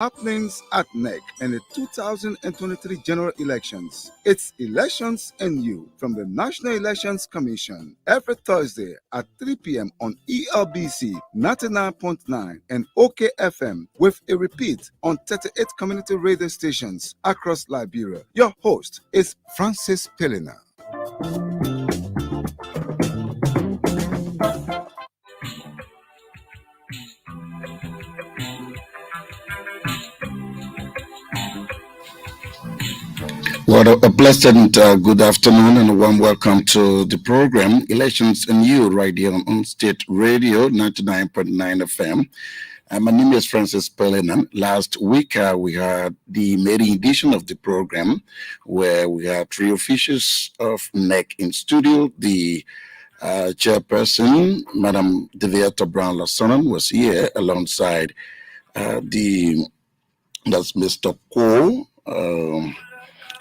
Happenings at NEC and the 2023 general elections. It's Elections and You from the National Elections Commission every Thursday at 3 p.m. on ELBC 99.9 and OKFM with a repeat on 38 community radio stations across Liberia. Your host is Francis Pelena. Well, a pleasant good afternoon and a warm welcome to the program Elections and You right here on State Radio 99.9 FM. My name is Francis Pelena. Last week we had the maiden edition of the program where we had three officials of NEC in studio. The chairperson, Madam Deviata Brown-Lassonon, was here alongside that's Mr. Cole.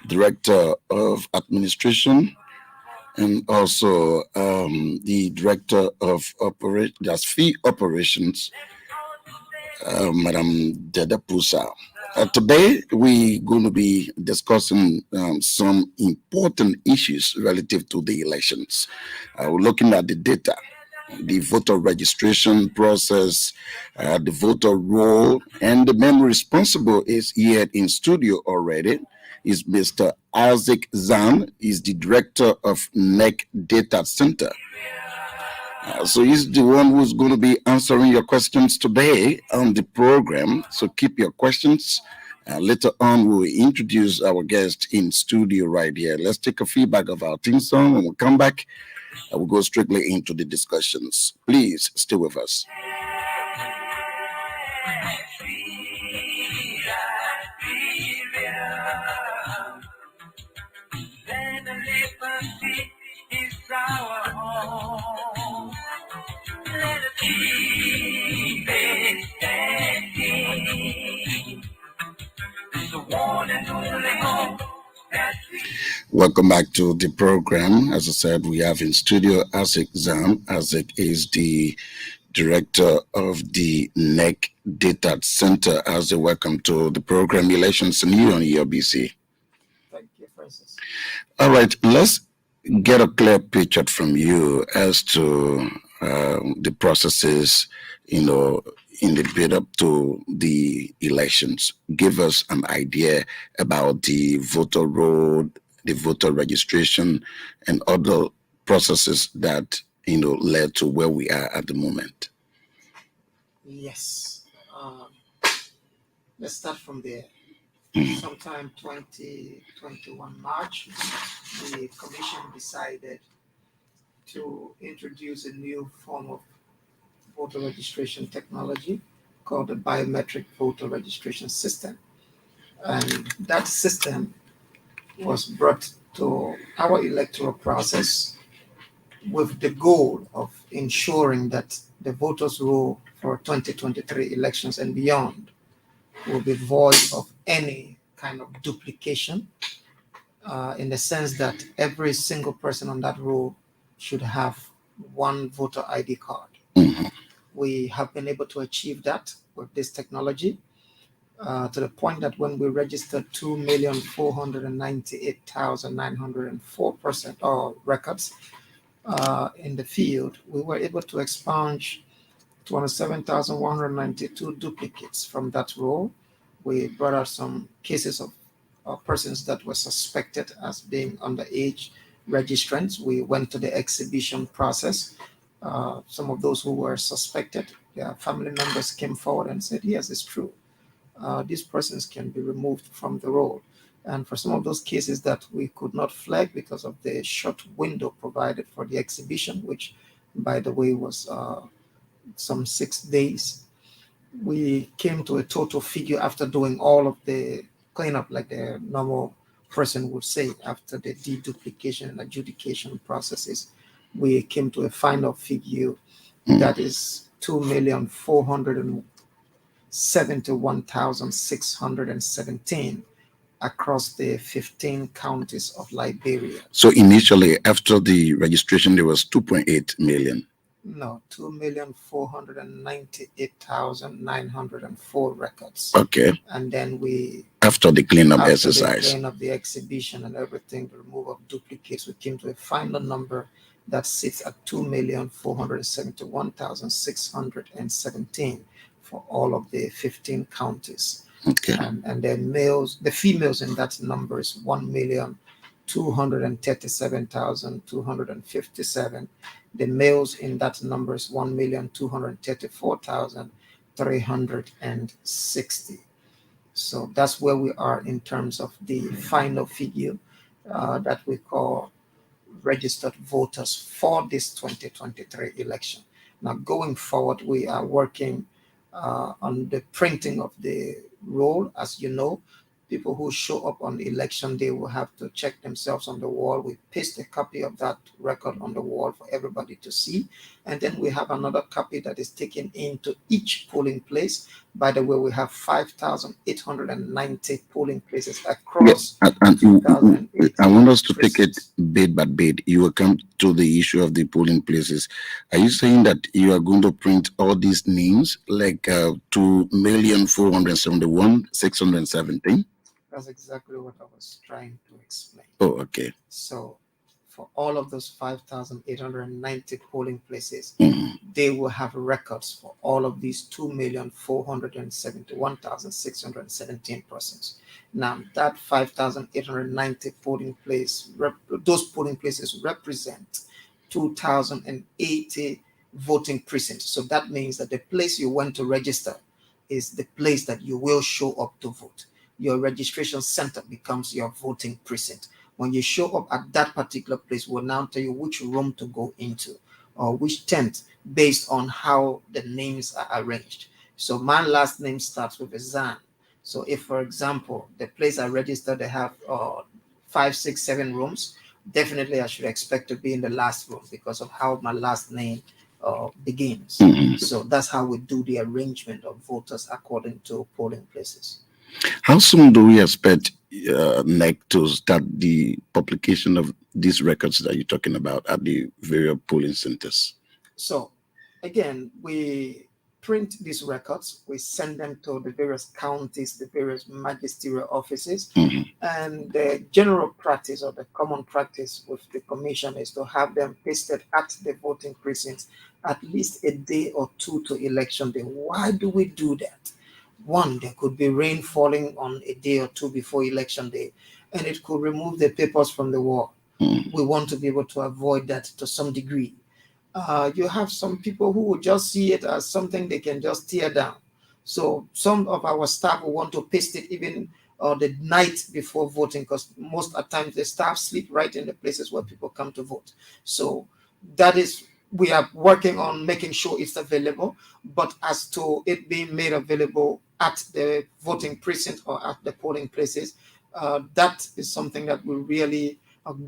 Director of Administration, and also the Director of Fee Operations, Madam Deda Pusa. Today, we're going to be discussing some important issues relative to the elections. We're looking at the data, the voter registration process, the voter roll, and the man responsible is here in studio already. Is Mr. Isaac Zan. He's the director of NEC Data Center. So he's the one who's going to be answering your questions today on the program. So keep your questions. Later on, we'll introduce our guest in studio right here. Let's take a feedback of our theme song. When we come back, we'll go strictly into the discussions. Please stay with us. Is our home. Let us keep it standing. It's the one and only home that we. Welcome back to the program. As I said, we have in studio Isaac Zam. Isaac is the director of the NEC Data Center. Isaac, welcome to the program Elections and You on ELBC. Thank you, Francis. All right, let's get a clear picture from you as to the processes, in the build up to the elections. Give us an idea about the voter roll, the voter registration, and other processes that led to where we are at the moment. Yes. Let's start from there. Sometime 2021 March, the Commission decided to introduce a new form of voter registration technology called the biometric voter registration system. And that system was brought to our electoral process with the goal of ensuring that the voters' roll for 2023 elections and beyond will be void of any kind of duplication, in the sense that every single person on that roll should have one voter ID card. Mhm. We have been able to achieve that with this technology, to the point that when we registered 2,498,904 records in the field, we were able to expunge 27,192 duplicates from that roll. We brought out some cases of persons that were suspected as being underage registrants. We went to the exhibition process. Some of those who were suspected, their family members came forward and said, yes, it's true. These persons can be removed from the roll. And for some of those cases that we could not flag because of the short window provided for the exhibition, which, by the way, was some 6 days, we came to a total figure after doing all of the cleanup, like the normal person would say, after the deduplication and adjudication processes. We came to a final figure that is 2,471,617 across the 15 counties of Liberia. So initially, after the registration, there was 2.8 million. No, 2,498,904 records. Okay. And then After the cleanup after the exercise. clean of the exhibition and everything, the removal of duplicates, we came to a final number that sits at 2,471,617 for all of the 15 counties. Okay. And the females in that number is 1,237,257. The males in that number is 1,234,360. So that's where we are in terms of the final figure that we call registered voters for this 2023 election. Now, going forward, we are working on the printing of the roll. As you know, people who show up on election day will have to check themselves on the wall. We paste a copy of that record on the wall for everybody to see. And then we have another copy that is taken into each polling place. By the way, we have 5,890 polling places across and 2018. I want us to take it bit by bit. You will come to the issue of the polling places. Are you saying that you are going to print all these names, like 2,471,617? That's exactly what I was trying to explain. Oh, okay. So, for all of those 5,890 polling places, Mhm. they will have records for all of these 2,471,617 persons. Now, that 5,890 those polling places represent 2,080 voting precincts. So that means that the place you went to register is the place that you will show up to vote. Your registration center becomes your voting precinct. When you show up at that particular place, we'll now tell you which room to go into or which tent based on how the names are arranged. So my last name starts with a Zan. So if, for example, the place I registered, they have 5, 6, 7 rooms, definitely I should expect to be in the last room because of how my last name begins. Mhm. So that's how we do the arrangement of voters according to polling places. How soon do we expect NEC to start the publication of these records that you're talking about at the various polling centers? So, again, we print these records, we send them to the various counties, the various magisterial offices, Mhm. and the general practice or the common practice with the commission is to have them pasted at the voting precincts at least a day or two to election day. Why do we do that? One, there could be rain falling on a day or two before election day, and it could remove the papers from the wall. Mhm. We want to be able to avoid that to some degree. You have some people who will just see it as something they can just tear down. So some of our staff will want to paste it even the night before voting because most of the times the staff sleep right in the places where people come to vote. So that is, we are working on making sure it's available, but as to it being made available at the voting precinct or at the polling places, that is something that we really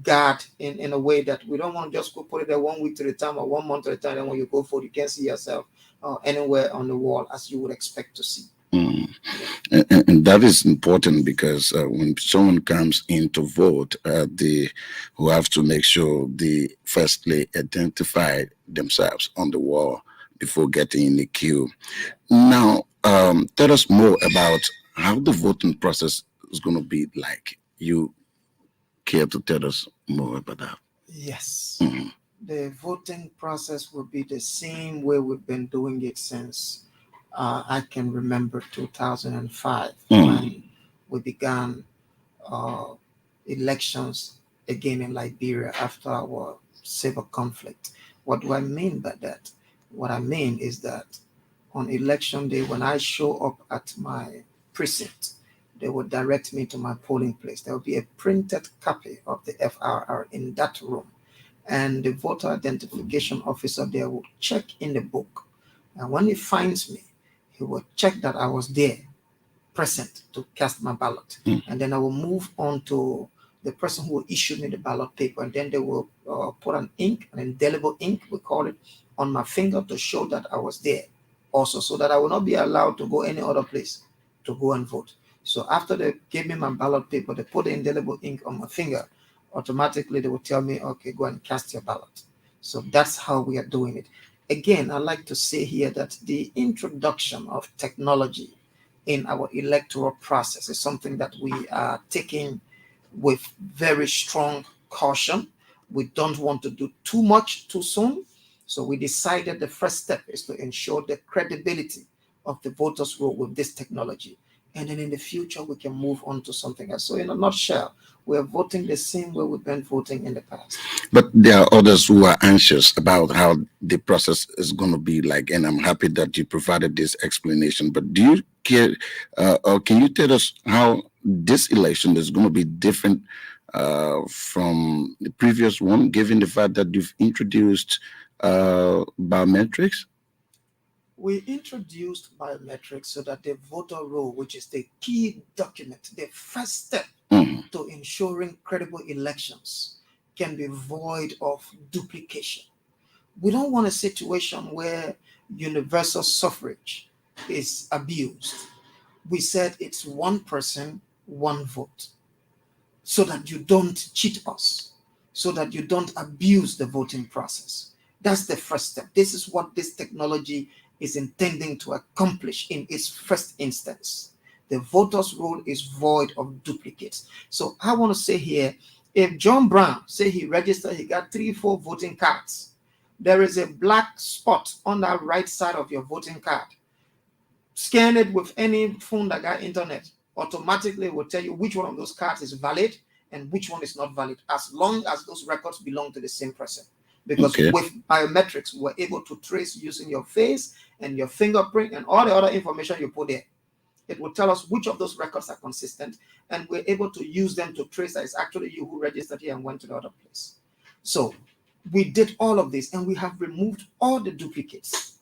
guard in a way that we don't want to just go put it there 1 week at a time or 1 month at a time. And when you go for it, you can't see yourself anywhere on the wall as you would expect to see. Mhm. And that is important because when someone comes in to vote, they will have to make sure they firstly identify themselves on the wall before getting in the queue. Now, tell us more about how the voting process is going to be like. You care to tell us more about that? Yes. Mhm. The voting process will be the same way we've been doing it since I can remember 2005 when we began uh, elections again in Liberia after our civil conflict. What do I mean by that? What I mean is that on election day, when I show up at my precinct, they will direct me to my polling place. There will be a printed copy of the FRR in that room, and the voter identification officer there will check in the book. And when he finds me, he will check that I was there present to cast my ballot. And then I will move on to the person who will issue me the ballot paper. And then they will put an ink, an indelible ink, we call it, on my finger to show that I was there also, so that I will not be allowed to go any other place to go and vote. So after they gave me my ballot paper, they put the indelible ink on my finger, automatically they will tell me, okay, go and cast your ballot. So that's how we are doing it. Again, I'd like to say here that the introduction of technology in our electoral process is something that we are taking with very strong caution. We don't want to do too much too soon. So we decided the first step is to ensure the credibility of the voters' roll with this technology. And then in the future, we can move on to something else. So in a nutshell, we're voting the same way we've been voting in the past. But there are others who are anxious about how the process is going to be like, and I'm happy that you provided this explanation. But do you care, or can you tell us how this election is going to be different from the previous one, given the fact that you've introduced biometrics? We introduced biometrics so that the voter roll, which is the key document, the first step to ensuring credible elections, can be void of duplication. We don't want a situation where universal suffrage is abused. We said it's one person, one vote, so that you don't cheat us, so that you don't abuse the voting process. That's the first step. This is what this technology is intending to accomplish in its first instance. The voters' roll is void of duplicates. So I want to say here, if John Brown say he registered, he got 3-4 voting cards, there is a black spot on that right side of your voting card. Scan it with any phone that got internet. Automatically it will tell you which one of those cards is valid and which one is not valid, as long as those records belong to the same person. Because with biometrics, we're able to trace using your face and your fingerprint and all the other information you put there. It will tell us which of those records are consistent, and we're able to use them to trace that it's actually you who registered here and went to the other place. So we did all of this, and we have removed all the duplicates.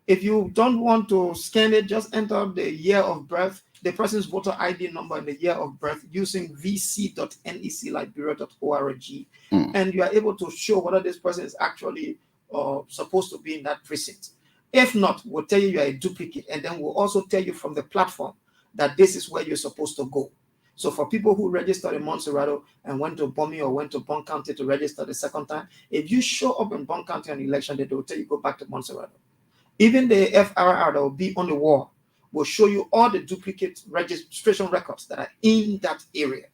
If you don't want to scan it, just enter the year of birth, the person's voter ID number, and the year of birth using vc.necliberia.org, and you are able to show whether this person is actually supposed to be in that precinct. If not, we'll tell you you are a duplicate, and then we'll also tell you from the platform that this is where you're supposed to go. So for people who registered in Montserrado and went to Bomi or went to Bon County to register the second time, if you show up in Bon County on election day, they will tell you go back to Montserrado. Even the FRR that will be on the wall will show you all the duplicate registration records that are in that area.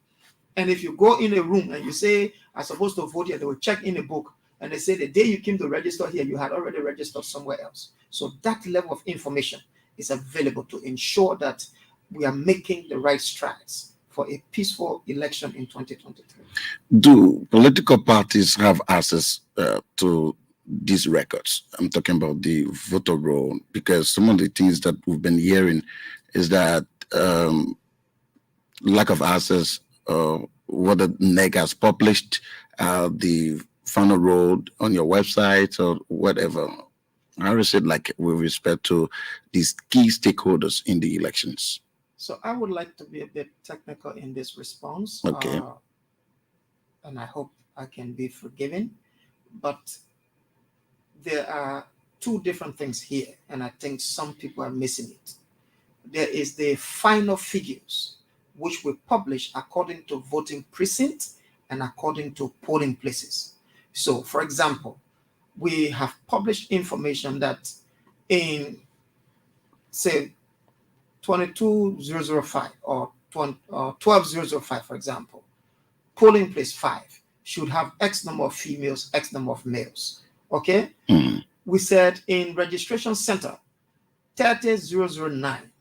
And if you go in a room and you say, I'm supposed to vote here, they will check in a book and they say the day you came to register here, you had already registered somewhere else. So that level of information is available to ensure that we are making the right strides for a peaceful election in 2023. Do political parties have access to these records? I'm talking about the voter roll, because some of the things that we've been hearing is that lack of access, whether NEC has published the final roll on your website or whatever. I would say, like, with respect to these key stakeholders in the elections. So I would like to be a bit technical in this response. Okay. And I hope I can be forgiven. But there are two different things here, and I think some people are missing it. There is the final figures, which we publish according to voting precinct and according to polling places. So, for example, we have published information that in, say, 22005 or 12005, for example, polling place 5 should have X number of females, X number of males. Okay? We said in registration center 30009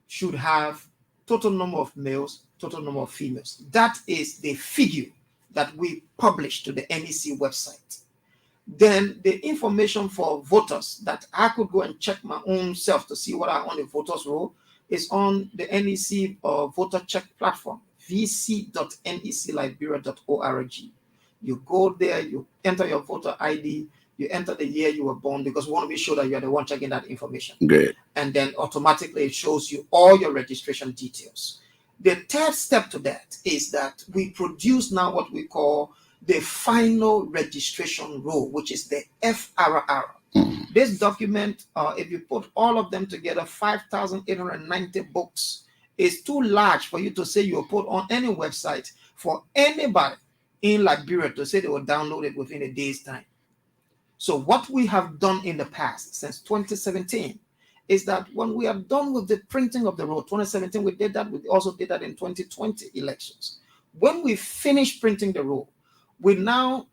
should have total number of males, total number of females. That is the figure that we publish to the NEC website. Then the information for voters that I could go and check my own self to see what I on the voters roll is on the NEC voter check platform, vc.necliberia.org. You go there, you enter your voter ID, you enter the year you were born, because we want to be sure that you are the one checking that information. Great. And then automatically it shows you all your registration details. The third step to that is that we produce now what we call the final registration roll, which is the FRR. This document, if you put all of them together, 5,890 books, is too large for you to say you'll put on any website for anybody in Liberia to say they will download it within a day's time. So what we have done in the past since 2017 is that when we are done with the printing of the roll, 2017 we did that, we also did that in 2020 elections. When we finish printing the roll, we now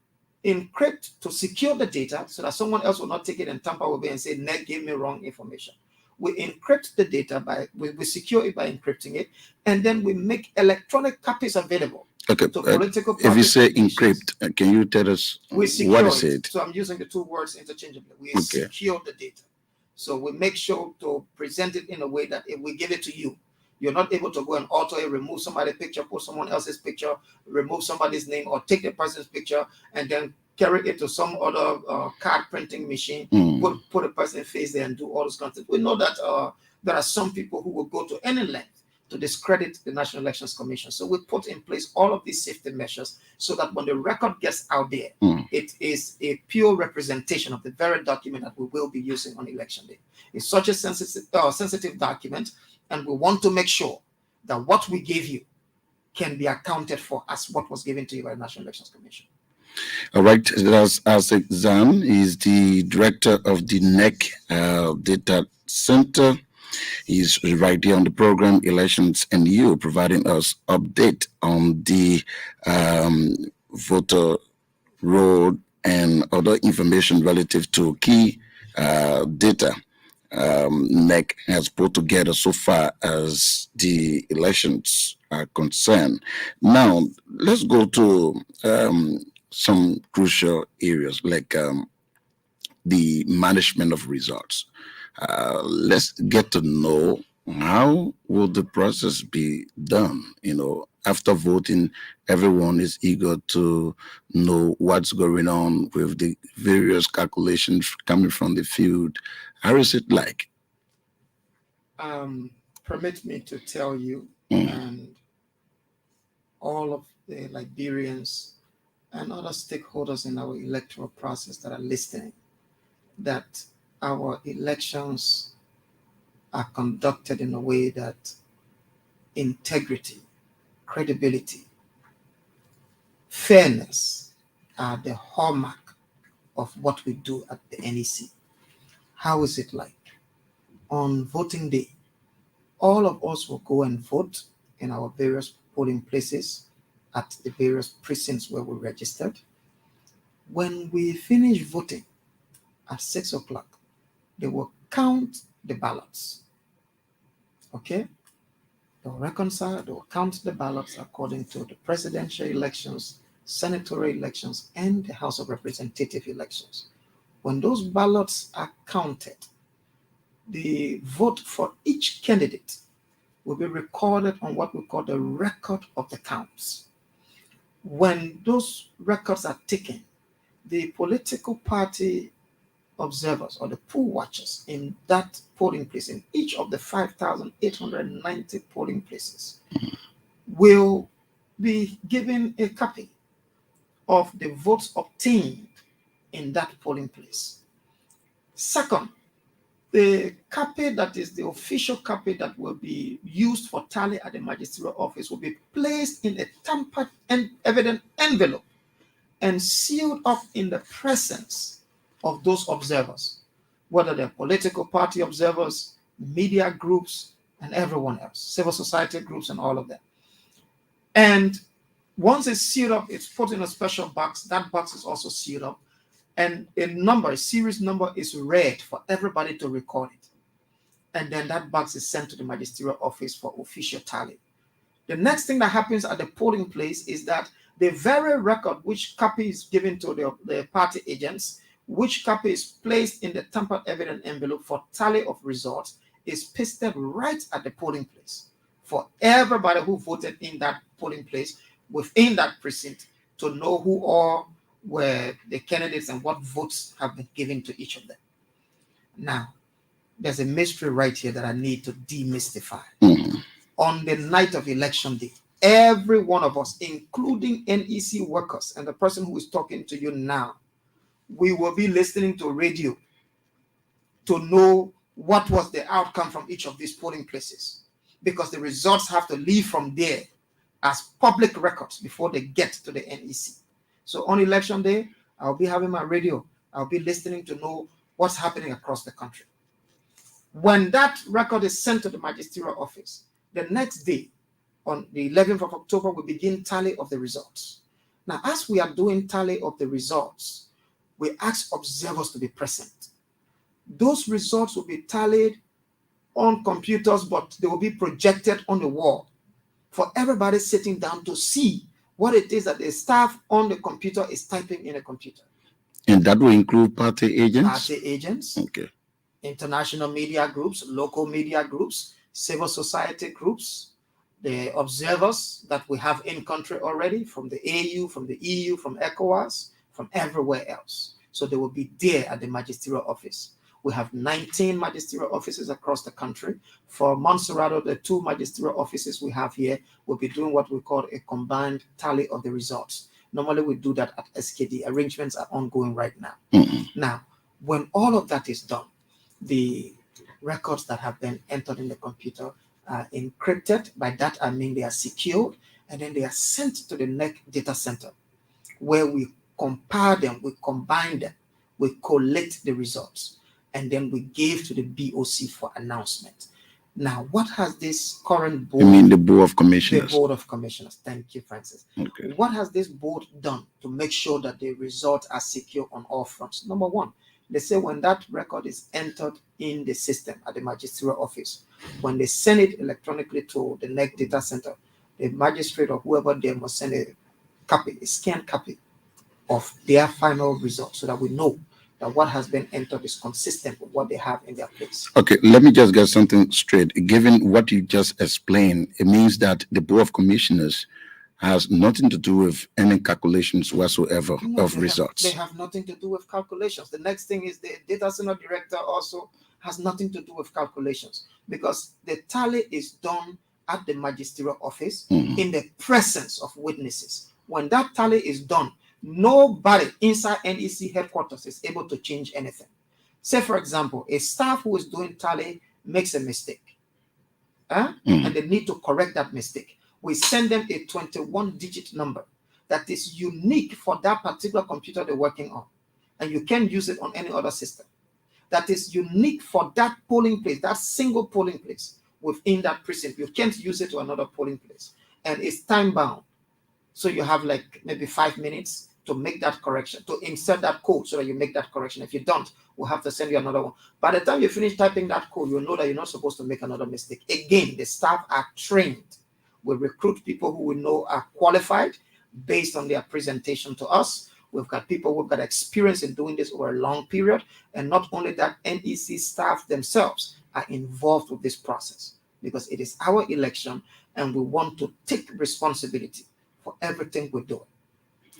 encrypt to secure the data so that someone else will not take it and tamper with it and say, NEC gave me wrong information. We encrypt the data we secure it by encrypting it, and then we make electronic copies available. Okay. To political if you say parties. encrypt, can you tell us We secure what is it. it? So I'm using the two words interchangeably. We Okay. secure the data. So we make sure to present it in a way that if we give it to you, you're not able to go and alter it, remove somebody's picture, put someone else's picture, remove somebody's name, or take the person's picture and then carry it to some other card printing machine, put a person's face there and do all this content. We know that there are some people who will go to any length to discredit the National Elections Commission. So we put in place all of these safety measures so that when the record gets out there, it is a pure representation of the very document that we will be using on election day. It's such a sensitive document, and we want to make sure that what we gave you can be accounted for as what was given to you by the National Elections Commission. All right. That's Asik Zan. He's the director of the NEC Data Center. He's right here on the program Elections and You, providing us update on the voter roll and other information relative to key data NEC has put together so far as the elections are concerned. Now, let's go to some crucial areas like the management of results. Let's get to know how will the process be done. After voting, everyone is eager to know what's going on with the various calculations coming from the field. How is it like? Permit me to tell you and all of the Liberians and other stakeholders in our electoral process that are listening, that our elections are conducted in a way that integrity, credibility, fairness are the hallmark of what we do at the NEC. How is it like? On voting day, all of us will go and vote in our various polling places at the various precincts where we registered. When we finish voting at 6 o'clock, they will count the ballots. Okay? They'll reconcile, they'll count the ballots according to the presidential elections, senatorial elections, and the House of Representative elections. When those ballots are counted, the vote for each candidate will be recorded on what we call the record of the counts. When those records are taken, the political party observers or the poll watchers in that polling place, in each of the 5,890 polling places, will be given a copy of the votes obtained in that polling place. Second, the copy that is the official copy that will be used for tally at the magisterial office will be placed in a tampered and evident envelope and sealed up in the presence of those observers, whether they're political party observers, media groups, and everyone else, civil society groups, and all of them. And once it's sealed up, it's put in a special box. That box is also sealed up. And a series number is read for everybody to record it. And then that box is sent to the magisterial office for official tally. The next thing that happens at the polling place is that the very record which copy is given to the party agents, which copy is placed in the tampered evident envelope for tally of results, is pasted right at the polling place for everybody who voted in that polling place within that precinct to know who all were the candidates and what votes have been given to each of them. Now, there's a mystery right here that I need to demystify. On the night of election day, every one of us, including NEC workers and the person who is talking to you now, we will be listening to radio to know what was the outcome from each of these polling places, because the results have to leave from there as public records before they get to the NEC. So on election day, I'll be having my radio I'll be listening to know what's happening across the country. When that record is sent to the magisterial office, the next day, on the 11th of October, we begin tally of the results. Now, as we are doing tally of the results, we ask observers to be present. Those results will be tallied on computers, but they will be projected on the wall for everybody sitting down to see what it is that the staff on the computer is typing in a computer. And that will include party agents? Party agents, okay, international media groups, local media groups, civil society groups, the observers that we have in country already from the AU, from the EU, from ECOWAS, from everywhere else. So they will be there at the magisterial office. We have 19 magisterial offices across the country. For Montserrat, the 2 magisterial offices we have here will be doing what we call a combined tally of the results. Normally we do that at SKD. Arrangements are ongoing right now. Now, when all of that is done, the records that have been entered in the computer are encrypted. By that I mean they are secured, and then they are sent to the NEC data center, where we compare them, we combine them, we collect the results, and then we give to the BOC for announcement. Now, what has this current board? You mean the Board of Commissioners? The Board of Commissioners. Thank you, Francis. Okay. What has this board done to make sure that the results are secure on all fronts? Number one, they say when that record is entered in the system at the magisterial office, when they send it electronically to the NEC data center, the magistrate or whoever there must send a copy, a scanned copy of their final result, so that we know that what has been entered is consistent with what they have in their place. Okay, let me just get something straight. Given what you just explained, it means that the Board of Commissioners has nothing to do with any calculations whatsoever of results. They have nothing to do with calculations. The next thing is the data center director also has nothing to do with calculations, because the tally is done at the magisterial office in the presence of witnesses. When that tally is done, nobody inside NEC headquarters is able to change anything. Say, for example, a staff who is doing tally makes a mistake, and they need to correct that mistake. We send them a 21-digit number that is unique for that particular computer they're working on, and you can't use it on any other system. That is unique for that polling place, that single polling place within that precinct. You can't use it to another polling place, and it's time bound. So you have like maybe 5 minutes to make that correction, to insert that code so that you make that correction. If you don't, we'll have to send you another one. By the time you finish typing that code, you'll know that you're not supposed to make another mistake. Again, the staff are trained. We recruit people who we know are qualified based on their presentation to us. We've got people who've got experience in doing this over a long period. And not only that, NEC staff themselves are involved with this process, because it is our election and we want to take responsibility for everything we do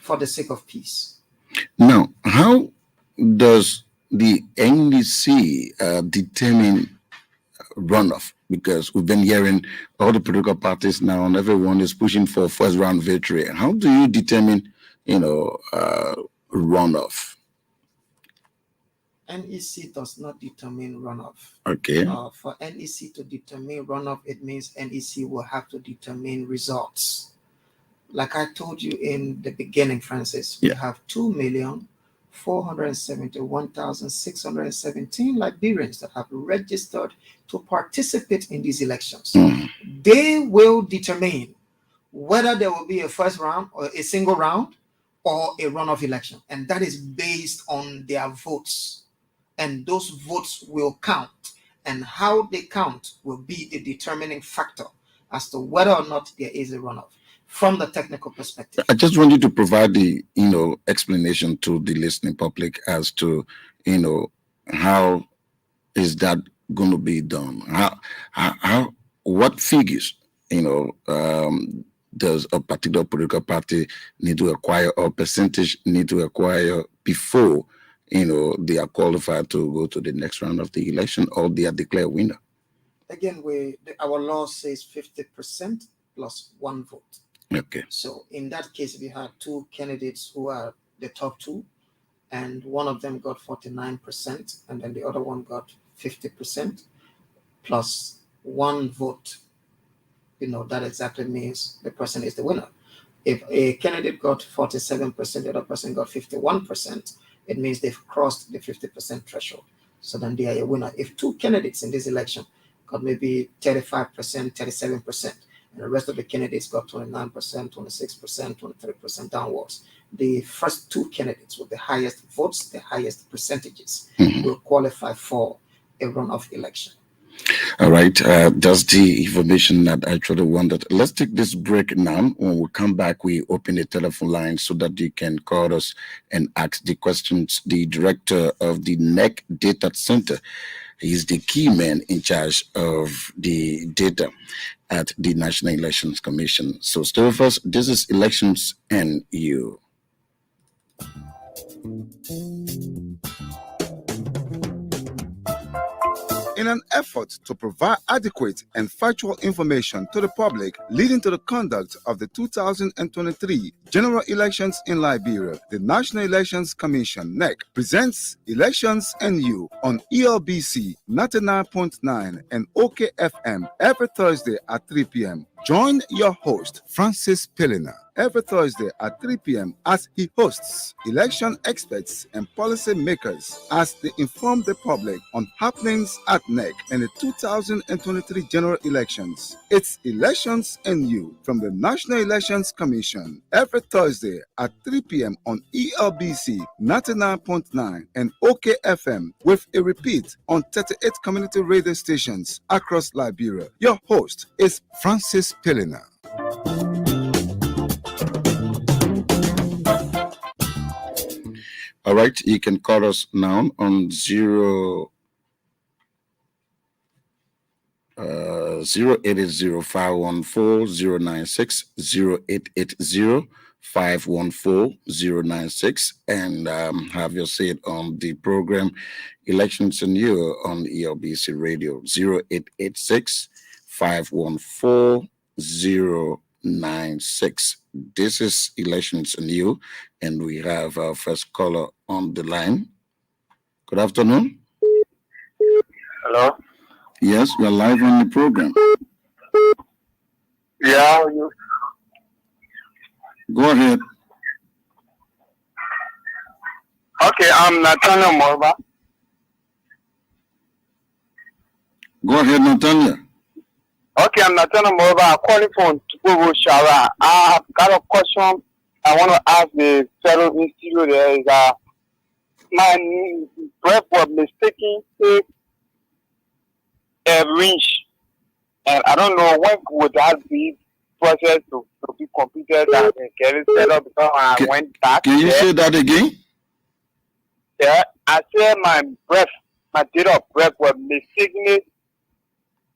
for the sake of peace. Now, how does the NEC determine runoff? Because we've been hearing all the political parties now and everyone is pushing for first round victory. How do you determine, runoff? NEC does not determine runoff. Okay. For NEC to determine runoff, it means NEC will have to determine results. Like I told you in the beginning, Francis, we have 2,471,617 Liberians that have registered to participate in these elections. They will determine whether there will be a first round or a single round or a runoff election. And that is based on their votes. And those votes will count. And how they count will be the determining factor as to whether or not there is a runoff from the technical perspective. I just want you to provide the, explanation to the listening public as to, how is that going to be done? How what figures, does a particular political party need to acquire, or percentage need to acquire before, they are qualified to go to the next round of the election, or they are declared winner? Again, our law says 50% plus 1 vote. Okay. So in that case, we had 2 candidates who are the top 2, and one of them got 49%, and then the other one got 50% plus 1 vote. That exactly means the person is the winner. If a candidate got 47%, the other person got 51%, it means they've crossed the 50% threshold. So then they are a winner. If two candidates in this election got maybe 35%, 37%, and the rest of the candidates got 29%, 26%, 23% downwards, the first two candidates with the highest votes, the highest percentages, will qualify for a runoff election. All right, that's the information that I truly wanted. Let's take this break now. When we come back, we open the telephone line so that you can call us and ask the questions. The director of the NEC Data Center is the key man in charge of the data at the National Elections Commission. So stay with us. This is Elections and You. In an effort to provide adequate and factual information to the public leading to the conduct of the 2023 general elections in Liberia, the National Elections Commission, NEC, presents Elections and You on ELBC 99.9 and OKFM every Thursday at 3 p.m. Join your host, Francis Pelena, every Thursday at 3 p.m. as he hosts election experts and policy makers as they inform the public on happenings at NEC in the 2023 general elections. It's Elections and You from the National Elections Commission every Thursday at 3 p.m. on ELBC 99.9 and OKFM with a repeat on 38 community radio stations across Liberia. Your host is Francis Pelena. All right, you can call us now on 080-514-096, 080-514-096, and have your say on the program Elections and You on ELBC Radio, 0886-514-096. This is Elections and You, and we have our first caller on the line. Good afternoon. Hello? Yes, we're live on the program. Yeah, Go ahead. okay, I'm Nathaniel Morba. Go ahead, Natalia. Okay, I'm Nathaniel Morba. I'm calling from Tupogo Shara. I've got a question I want to ask the fellow in studio there. Is my breath was mistaken take a rinse, and I don't know when would that be process to be completed and get it set up because I went back. Can you there. say that again? Yeah, I said my date of birth was mistakenly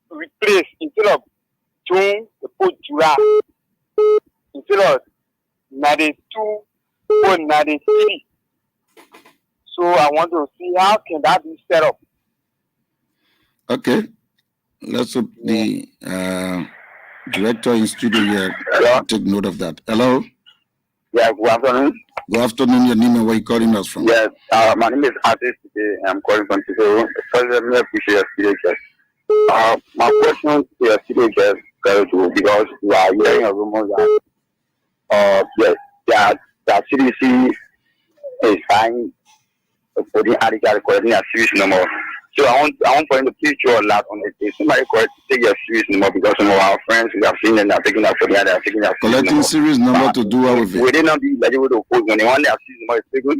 replaced instead of June, they put July. Instead of 92, put 93. So I want to see how can that be set up. Okay. Let's hope the director in studio here take note of that. Hello. Yeah, good afternoon. Good afternoon. Your name and where you calling us from? Yes, my name is Artist today. I'm calling from Tigo. First, let me appreciate your studio guest. My question to your studio guest because we are hearing a rumor that yes, that CDC is trying for the article collecting a serious number. So I want for him to please draw a lot on it. If somebody take a serious number because some of our friends we have seen them are taking that for the other, taking that Collecting series number to do what with it? Would they not be eligible to oppose when they want their serious number is taken?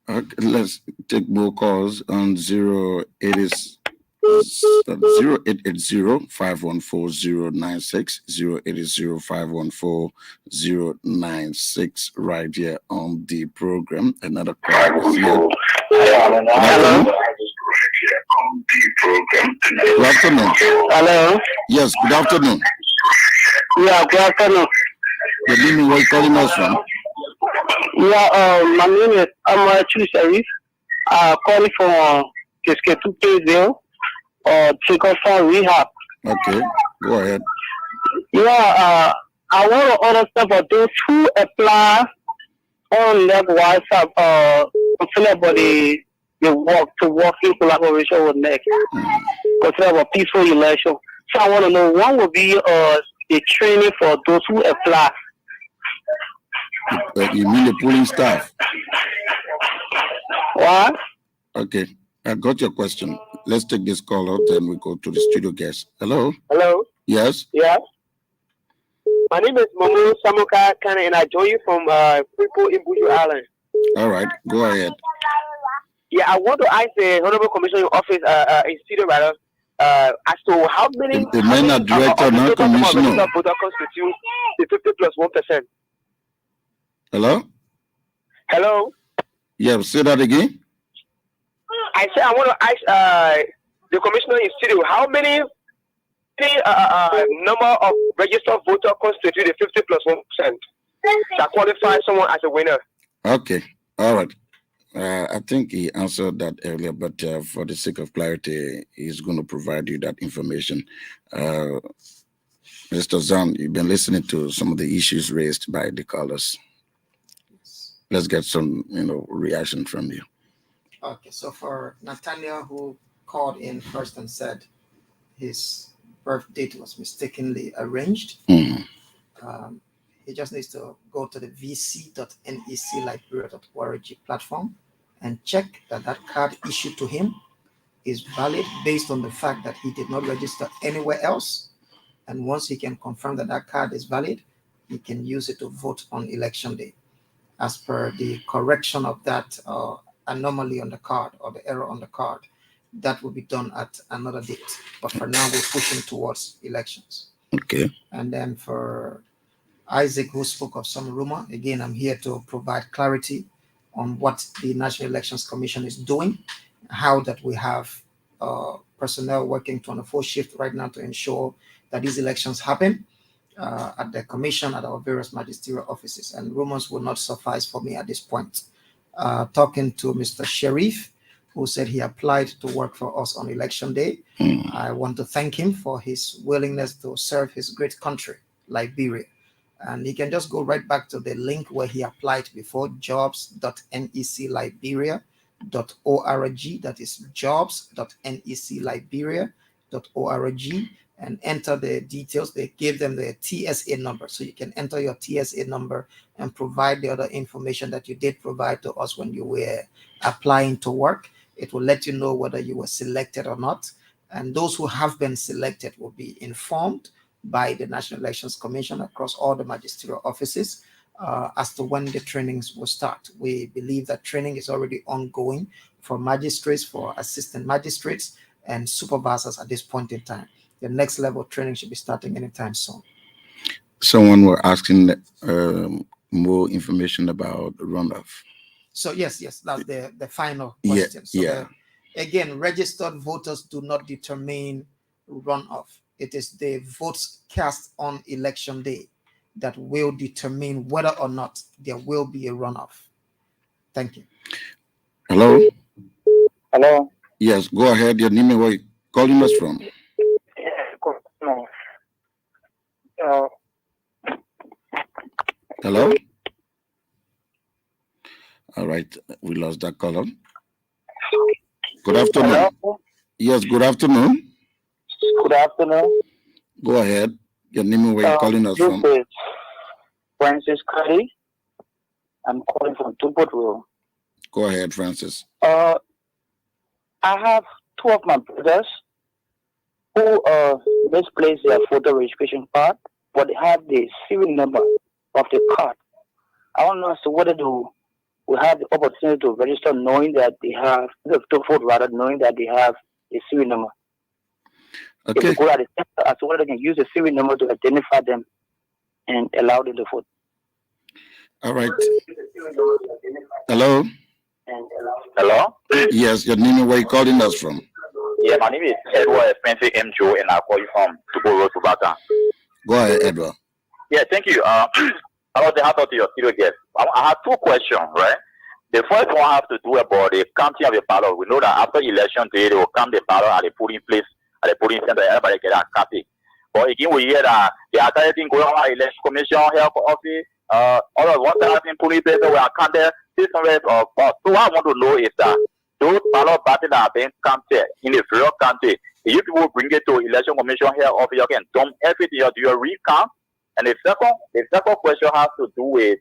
Okay, let's take more calls on 0880-514-096, 0880-514-096 right here on the program. Another call is here. Hello. Good afternoon. Hello. Yes, good afternoon. Yeah, good afternoon. Your name and where you calling us from? Yeah, my name is Amar Sharif. Calling from Kiske 230 Chicken Farm Rehab. Okay, go ahead. Yeah, I want to understand for those who apply on that WhatsApp, consider about the work to work in collaboration with NEC, consider about peaceful election. So I want to know what will be the training for those who apply. You mean the polling staff? What? Okay, I got your question. Let's take this call out, then we go to the studio guest. Hello? Hello? Yes? Yes? My name is Momo Samuka Kane, and I join you from People in Buju Island. All right, go ahead. Yeah, I want to ask the Honorable Commissioner Office in studio rather as to how many The man are director, not commissioner. voter constitute the 50 plus 1%. Hello? Hello? Yeah, say that again. I said I want to ask the commissioner in studio how many number of registered voters constitute the 50 plus 1% that qualify someone as a winner. Okay, all right. I think he answered that earlier, but for the sake of clarity, he's going to provide you that information. Mr. Zahn, you've been listening to some of the issues raised by the callers. Let's get some, reaction from you. Okay, so for Nathaniel, who called in first and said his birth date was mistakenly arranged, he just needs to go to the vc.necliberia.org platform and check that card issued to him is valid based on the fact that he did not register anywhere else. And once he can confirm that card is valid, he can use it to vote on election day. As per the correction of that anomaly on the card or the error on the card, that will be done at another date. But for now, we're pushing towards elections. Okay. And then for Isaac, who spoke of some rumor, again, I'm here to provide clarity on what the National Elections Commission is doing, how that we have personnel working 24 shifts right now to ensure that these elections happen at the commission, at our various magisterial offices. And rumors will not suffice for me at this point. Talking to Mr. Sharif, who said he applied to work for us on election day. I want to thank him for his willingness to serve his great country, Liberia. And he can just go right back to the link where he applied before, jobs.necliberia.org. That is jobs.necliberia.org, and enter the details. They gave them the TSA number. So you can enter your TSA number and provide the other information that you did provide to us when you were applying to work. It will let you know whether you were selected or not. And those who have been selected will be informed by the National Elections Commission across all the magisterial offices as to when the trainings will start. We believe that training is already ongoing for magistrates, for assistant magistrates, and supervisors at this point in time. The next level of training should be starting anytime soon. Someone were asking more information about runoff. So yes, that's the final question. Again, registered voters do not determine runoff. It is the votes cast on election day that will determine whether or not there will be a runoff. Thank you. Hello? Hello? Yes, go ahead. Your name and where you calling us from? Hello? All right, we lost that caller. Good afternoon. Hello? Yes, good afternoon. Good afternoon. Go ahead. Your name and where you calling us from? This is Francis Curry. I'm calling from Tuput Road. Go ahead, Francis. I have two of my brothers who misplaced their photo registration card, but they have the serial number of the card. I want to know as to whether we have the opportunity to register knowing that they have, to vote rather, knowing that they have a serial number. Okay. If we go at the center as to whether they can use the serial number to identify them and allow them to vote. All right. Hello? Hello? Yes, your name and where you calling us from? Yeah, my name is Edward Spencer M. Joe, and I call you from Tupo Road, Tubata. Go ahead, Edward. Yeah, thank you. I want to talk to your studio guest. I have two questions, right? The first one I have to do about the counting of the ballot. We know that after election day, they will count the ballot at the polling place, at the polling center, everybody get a copy. But again, we hear that the entire thing going on at the election commission, health office, all of 1,000 polling places were counted, 600 of us. So what I want to know is that those ballot boxes that are being counted in the various county, if you people bring it to election commission health office, you can dump everything, do your recount. And the second question has to do with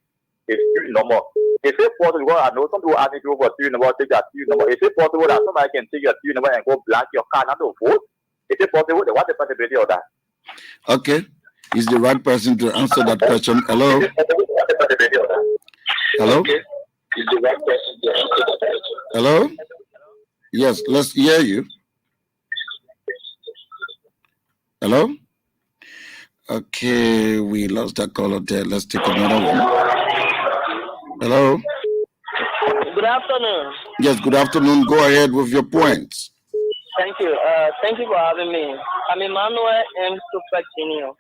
a serial number. Is it possible? Because I know some people ask me to go for serial number, take that serial number. Is it possible that somebody can take your serial number and go blank your card not to vote? Is it possible? What's the possibility of that? Okay. Is the right person to answer that question? Hello? Hello? Hello? Yes, let's hear you. Hello? Okay, we lost that caller there. Let's take another one. Hello? Good afternoon. Yes, good afternoon. Go ahead with your points. Thank you. Thank you for having me. I'm Emmanuel M. Supercinio,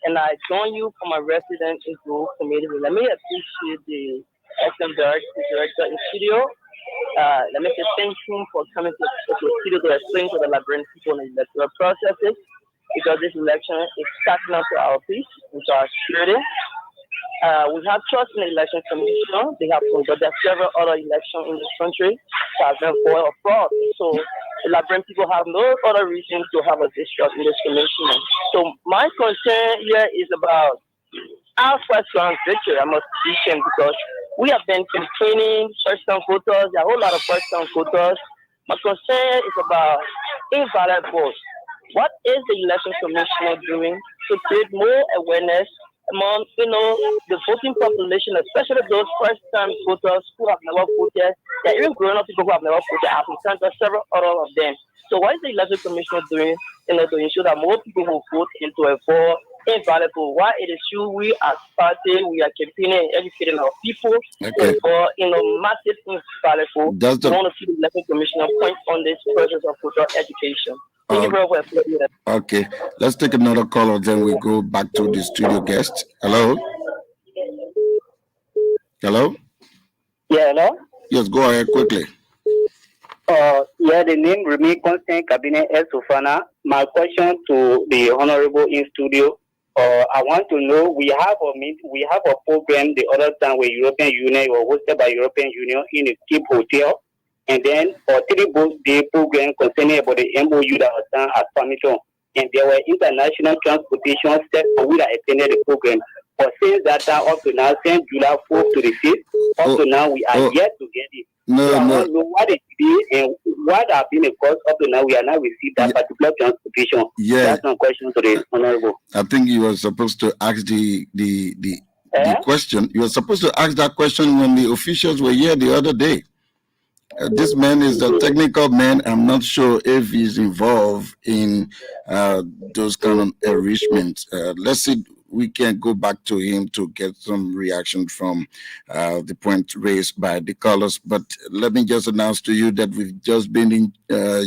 and I join you from a resident in Grove Committee. Let me appreciate the excellent director in studio. Let me say thank you for coming to the studio to explain to the Liberian people the electoral processes, because this election is starting up to our peace, into our security. We have trust in the election commission. They have conducted several other elections in this country that have been void of fraud. So the Liberian people have no other reason to have a distrust in this commission. So my concern here is about our first round victory. I'm a position because we have been campaigning first-time voters. There are a whole lot of first-time voters. My concern is about invalid votes. What is the election commission doing to create more awareness among, the voting population, especially those first-time voters who have never voted? There are even grown-up people who have never voted. I've encountered several other of them. So what is the election commission doing, to ensure that more people will vote into a vote invalid vote? Why it is true we as party we are campaigning and educating our people for massive invalid vote. We want to see the election commission point on this process of voter education. Thank you very much. Okay, let's take another caller, then we go back to the studio guest. Hello? Hello? Yeah, hello? Yes, go ahead quickly. The name remains constant, Cabinet S. Sofana. My question to the Honorable in studio, I want to know, we have a program the other time where European Union was hosted by European Union in a cheap hotel, and then a 3-day program concerning about the MOU that was done at Farmington, and there were international transportation steps for we that attended the program. But since that time up to now, since July 4th to the 5th, up to now we are yet to get it. So I want to know what it is and what have been the cause up to now we are not received that particular transportation. Yeah. That's my question to the Honorable. I think you were supposed to ask the question. You were supposed to ask that question when the officials were here the other day. This man is a technical man. I'm not sure if he's involved in those kind of enrichment. Let's see. We can go back to him to get some reaction from the point raised by the callers. But let me just announce to you that we've just been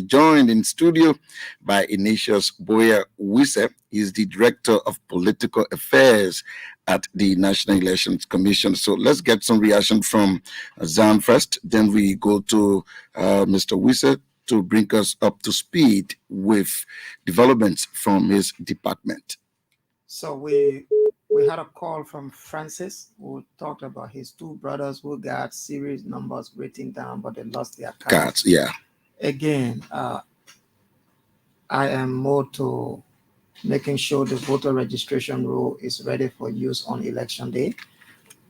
joined in studio by Ignatius Boyer Wisse. He's the Director of Political Affairs at the National Elections Commission. So let's get some reaction from Zan first. Then we go to Mr. Wisse to bring us up to speed with developments from his department. So we had a call from Francis who talked about his 2 brothers who got series numbers written down, but they lost their cards. Yeah. Again, I am more to making sure the voter registration rule is ready for use on election day.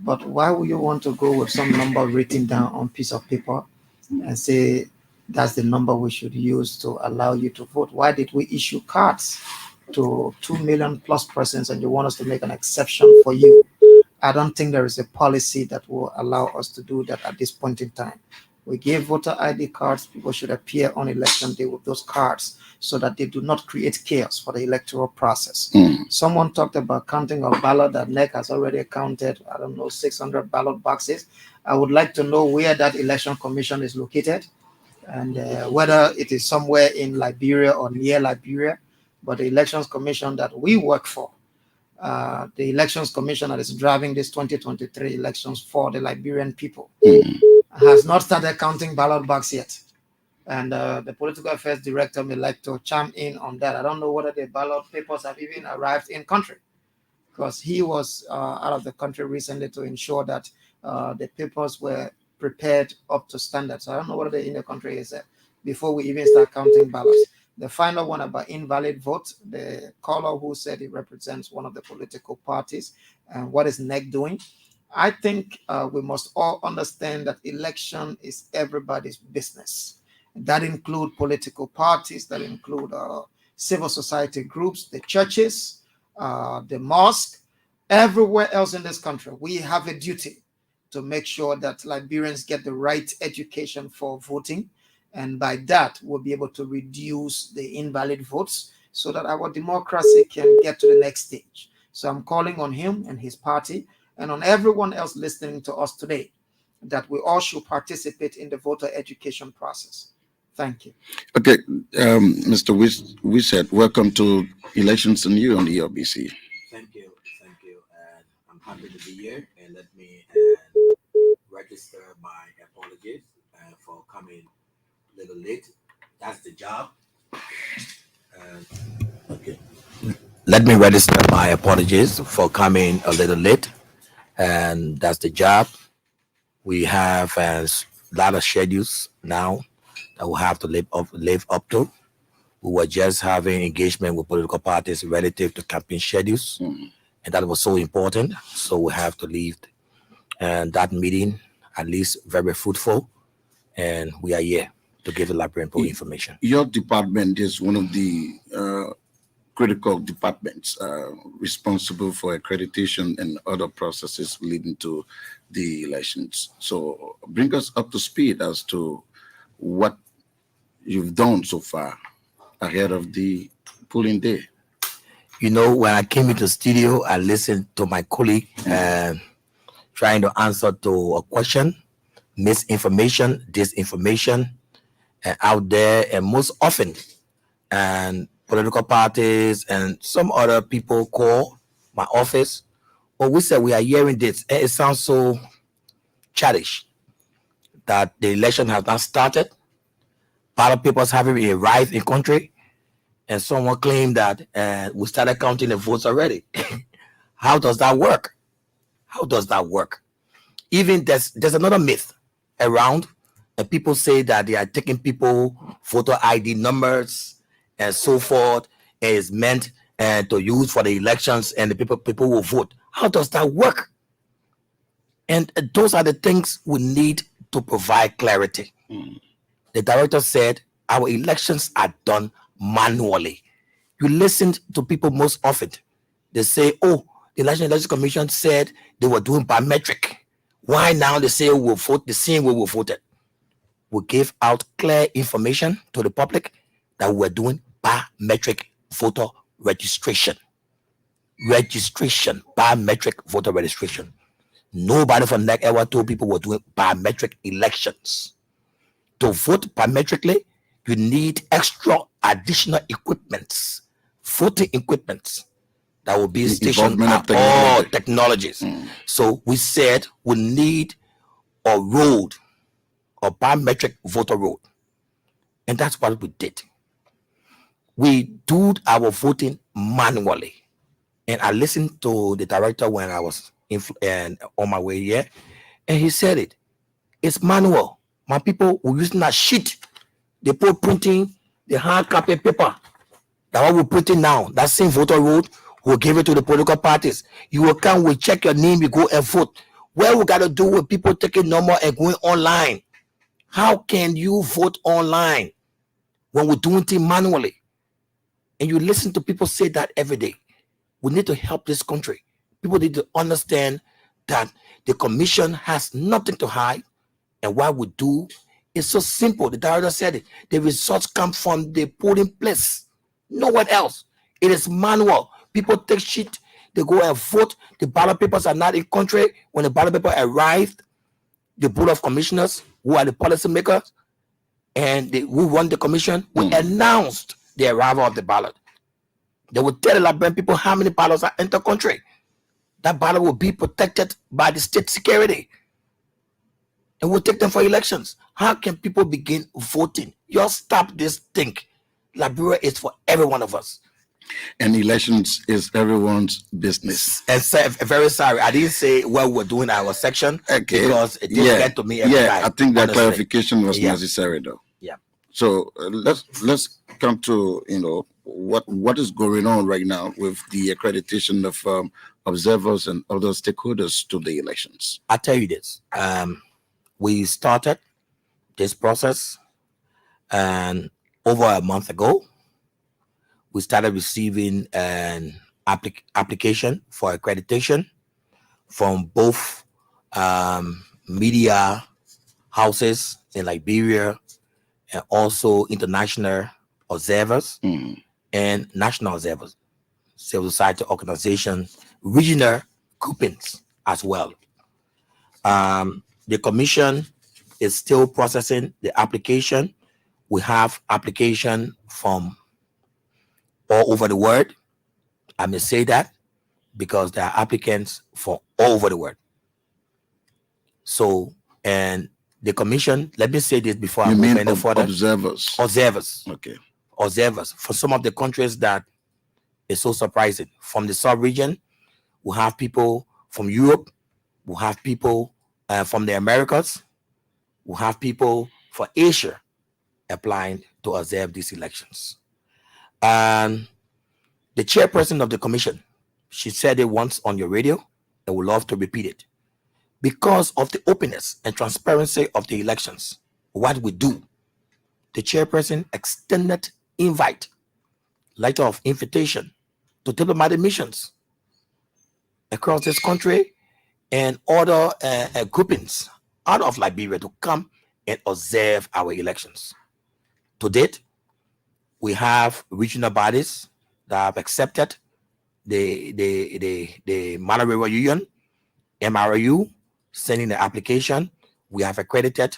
But why would you want to go with some number written down on piece of paper and say that's the number we should use to allow you to vote? Why did we issue cards to 2 million plus persons and you want us to make an exception for you? I don't think there is a policy that will allow us to do that at this point in time. We gave voter ID cards. People should appear on election day with those cards so that they do not create chaos for the electoral process. Someone talked about counting of ballot that NEC has already counted, 600 ballot boxes. I would like to know where that election commission is located and whether it is somewhere in Liberia or near Liberia. But the elections commission that we work for, the elections commission that is driving this 2023 elections for the Liberian people, has not started counting ballot box yet. And the political affairs director may like to chime in on that. I don't know whether the ballot papers have even arrived in country, because he was out of the country recently to ensure that the papers were prepared up to standard. So I don't know whether the in the country is before we even start counting ballots. The final one about invalid vote, the caller who said he represents one of the political parties, and what is NEC doing? I think we must all understand that election is everybody's business. That include political parties, that include civil society groups, the churches, the mosque, everywhere else in this country. We have a duty to make sure that Liberians get the right education for voting. And by that, we'll be able to reduce the invalid votes so that our democracy can get to the next stage. So I'm calling on him and his party and on everyone else listening to us today that we all should participate in the voter education process. Thank you. Okay, Mr. Wisset, welcome to Elections and You on the ELBC. Thank you, and I'm happy to be here. And let me register my apologies for coming a little late. That's the job. Okay. Let me register my apologies for coming a little late, and that's the job. We have a lot of schedules now that we have to live up to. We were just having engagement with political parties relative to campaign schedules, and that was so important. So we have to leave, and that meeting at least very fruitful, and we are here to give the Liberian people information. Your department is one of the critical departments responsible for accreditation and other processes leading to the elections. So bring us up to speed as to what you've done so far ahead of the polling day. You know, when I came into the studio, I listened to my colleague trying to answer to a question, misinformation, disinformation out there, and most often, and political parties and some other people call my office. Well, we said we are hearing this. It sounds so childish that the election has not started. Ballot papers haven't arrived in country, and someone claimed that we started counting the votes already. How does that work? How does that work? Even there's another myth around, and people say that they are taking people photo ID numbers and so forth, and is meant to use for the elections, and the people will vote. How does that work? And those are the things we need to provide clarity. The director said our elections are done manually. You listen to people most often. They say, oh, the Election Commission said they were doing biometric. Why now they say we'll vote the same way we voted? We give out clear information to the public that we're doing biometric voter registration. Biometric voter registration. Nobody from NEC ever told people we're doing biometric elections. To vote biometrically, you need extra additional equipments, voting equipments that will be stationed at all technologies. So we said we need a road, a biometric voter road. And that's what we did. We do our voting manually. And I listened to the director when I was on my way here, and he said it. It's manual. My people were using a sheet. They put printing, the hard copy paper. That what we're printing now, that same voter road, we'll give it to the political parties. You will come, we check your name, you go and vote. What we got to do with people taking number and going online? How can you vote online when we're doing things manually? And you listen to people say that every day. We need to help this country. People need to understand that the commission has nothing to hide. And what we do is so simple. The director said it. The results come from the polling place. No one else. It is manual. People take shit. They go and vote. The ballot papers are not in country. When the ballot paper arrived, the board of commissioners, who are the policymakers, and who run the commission, will announced the arrival of the ballot. They will tell the Liberian people how many ballots are in the country. That ballot will be protected by the state security. And we'll take them for elections. How can people begin voting? Just stop this thing. Liberia is for every one of us. And elections is everyone's business. And very sorry, I didn't say what we're doing our section because it didn't get to me every time. I think that clarification was necessary though. Yeah. So let's come to what is going on right now with the accreditation of observers and other stakeholders to the elections? I tell you this. We started this process, and over a month ago, we started receiving an application for accreditation from both media houses in Liberia and also international observers and national observers, civil society organizations, regional groupings as well. The commission is still processing the application. We have application from all over the world. I may say that because there are applicants from all over the world. So, and the commission, let me say this before I move any further. Observers. Okay. Observers. For some of the countries that is so surprising. From the sub-region, we have people from Europe. We have people from the Americas. We have people for Asia applying to observe these elections. And the chairperson of the commission, she said it once on your radio, and would love to repeat it. Because of the openness and transparency of the elections, what we do, the chairperson extended invite, letter of invitation to diplomatic missions across this country and other groupings out of Liberia to come and observe our elections. To date, we have regional bodies that have accepted the Mara River Union, MRU, sending the application. We have accredited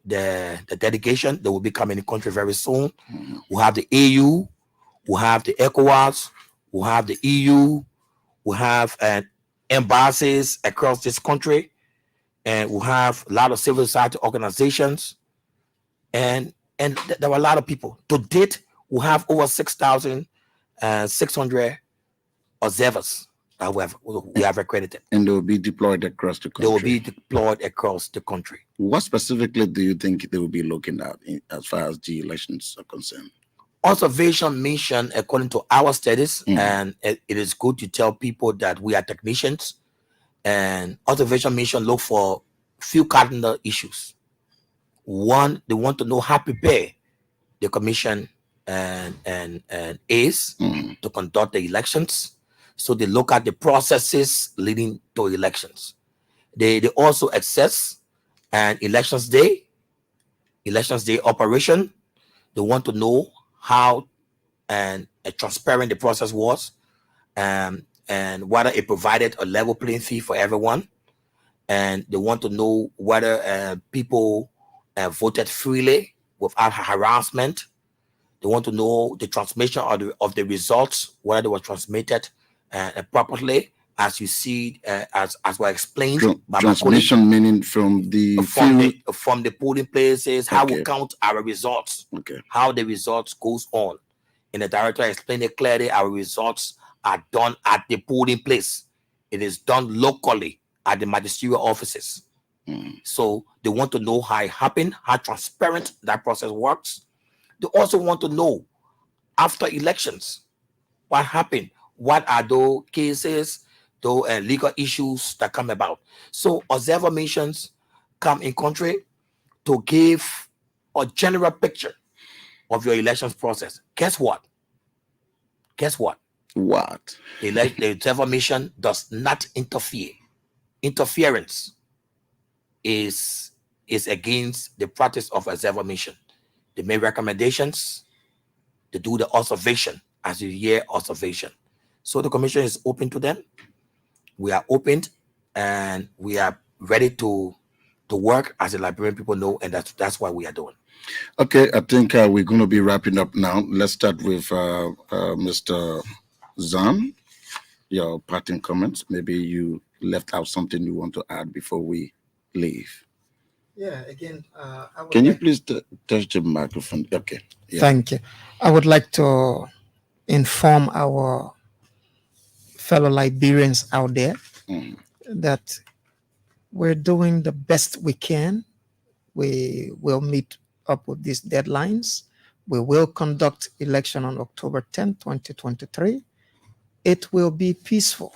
the delegation that will be coming in the country very soon. We have the AU, we have the ECOWAS, we have the EU, we have embassies across this country, and we have a lot of civil society organizations, and there were a lot of people. To date, we have over 6,600 observers that we have accredited. And they will be deployed across the country. They will be deployed across the country. What specifically do you think they will be looking at as far as the elections are concerned? Observation mission, according to our studies, and it is good to tell people that we are technicians, and observation mission look for few cardinal issues. One, they want to know how prepared the commission and is to conduct the elections. So they look at the processes leading to elections. They also assess an elections day operation. They want to know how and transparent the process was, and whether it provided a level playing field for everyone. And they want to know whether people voted freely without harassment. They want to know the transmission of the results, whether they were transmitted properly, as you see, as were explained by transmission, my meaning from the polling places, how we count our results, how the results goes on. And the director explained it clearly. Our results are done at the polling place. It is done locally at the magisterial offices. So they want to know how it happened, how transparent that process works. They also want to know after elections what happened, what are those cases, those legal issues that come about. So observer missions come in country to give a general picture of your elections process. Guess what? What? The observer mission does not interfere. Interference is against the practice of observer mission. They make recommendations, they do the observation as you hear observation. So the commission is open to them. We are opened and we are ready to work, as the Liberian people know, and that's what we are doing. Okay, I think we're going to be wrapping up now. Let's start with Mr. Zan. Your parting comments. Maybe you left out something you want to add before we leave. Yeah, again, can you please touch the microphone? Okay. Yeah. Thank you. I would like to inform our fellow Liberians out there that we're doing the best we can. We will meet up with these deadlines. We will conduct election on October 10, 2023. It will be peaceful.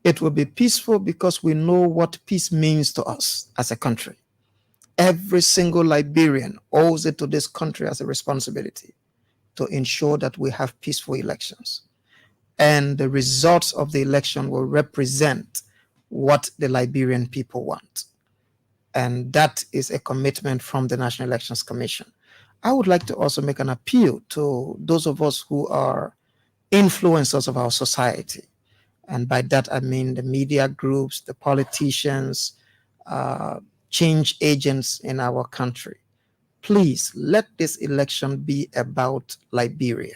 It will be peaceful because we know what peace means to us as a country. Every single Liberian owes it to this country as a responsibility to ensure that we have peaceful elections. And the results of the election will represent what the Liberian people want. And that is a commitment from the National Elections Commission. I would like to also make an appeal to those of us who are influencers of our society. And by that, I mean the media groups, the politicians, change agents in our country. Please let this election be about Liberia,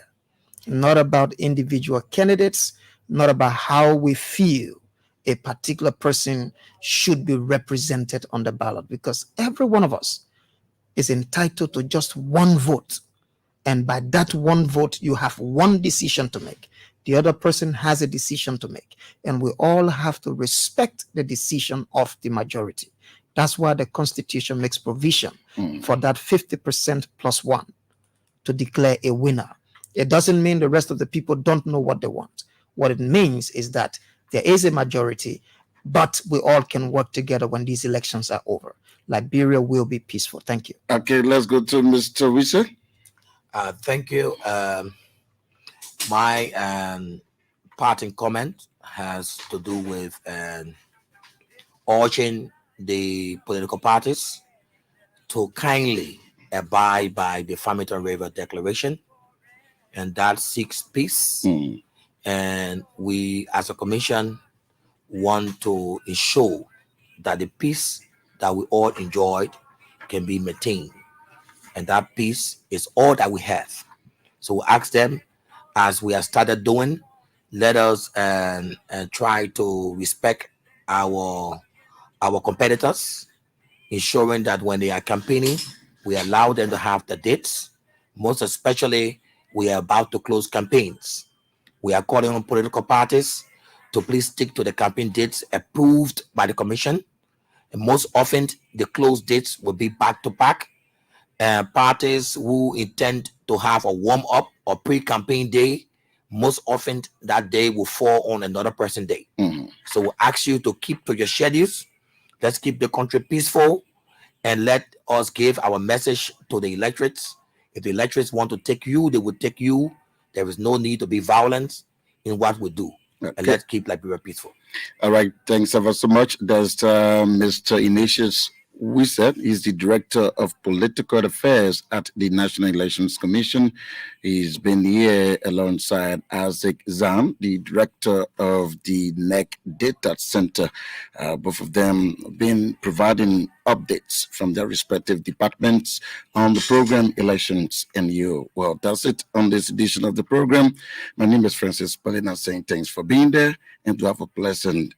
not about individual candidates, not about how we feel a particular person should be represented on the ballot, because every one of us is entitled to just one vote. And by that one vote, you have one decision to make. The other person has a decision to make. And we all have to respect the decision of the majority. That's why the Constitution makes provision for that 50% plus one to declare a winner. It doesn't mean the rest of the people don't know what they want. What it means is that there is a majority, but we all can work together when these elections are over. Liberia will be peaceful. Thank you. Okay, let's go to Mr. Wisa. Thank you. My parting comment has to do with urging the political parties to kindly abide by the Farmington River Declaration, and that seeks peace. And we, as a commission, want to ensure that the peace that we all enjoyed can be maintained, and that peace is all that we have. So we ask them, as we have started doing, let us and try to respect our competitors, ensuring that when they are campaigning, we allow them to have the dates. Most especially, we are about to close campaigns. We are calling on political parties to please stick to the campaign dates approved by the commission. And most often, the closed dates will be back to back. Parties who intend to have a warm-up or pre-campaign day, most often that day will fall on another person day. So we ask you to keep to your schedules. Let's keep the country peaceful, and let us give our message to the electorates. If the electorates want to take you, they will take you. There is no need to be violent in what we do. And let's keep Liberia peaceful. All right, thanks ever so much. There's Mr. Ignatius Wisset. He's the Director of Political Affairs at the National Elections Commission. He's been here alongside Isaac Zam, the Director of the NEC Data Center. Both of them have been providing updates from their respective departments on the program Elections and You. Well, that's it on this edition of the program. My name is Francis Pelena, saying thanks for being there and to have a pleasant